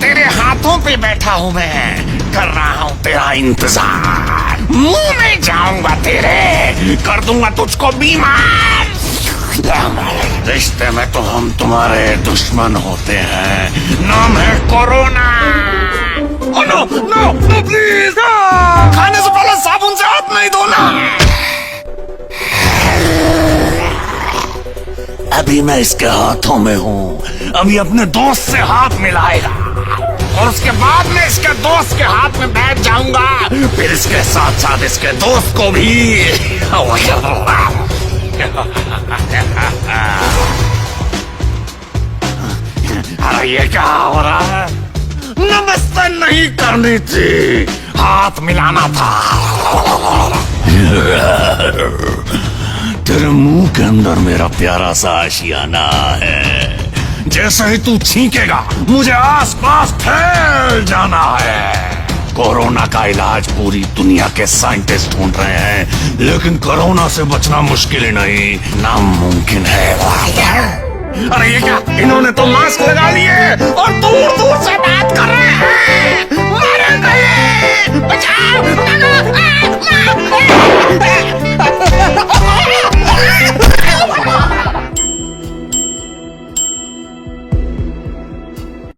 तेरे हाथों पे बैठा हूँ मैं, कर रहा हूँ तेरा इंतजार। मुंह में जाऊंगा तेरे, कर दूंगा तुझको बीमार। रिश्ते में तो हम तुम्हारे दुश्मन होते हैं, नाम है corona. Oh, no, no, no, please! खाने से पहले साबुन से हाथ नहीं धोना। अभी मैं इसके हाथों में हूँ, अभी अपने दोस्त से हाथ मिलाएगा और उसके बाद में इसके दोस्त के हाथ में बैठ जाऊंगा, फिर इसके साथ साथ इसके दोस्त को भी। अरे ये क्या हो रहा है? नमस्ते नहीं करनी थी, हाथ मिलाना था। तेरे मुंह के अंदर मेरा प्यारा सा आशियाना है, जैसे ही तू छींकेगा मुझे आसपास फैल जाना है। कोरोना का इलाज पूरी दुनिया के साइंटिस्ट ढूंढ रहे हैं, लेकिन कोरोना से बचना मुश्किल ही नहीं, नामुमकिन है। अरे ये क्या, इन्होंने तो मास्क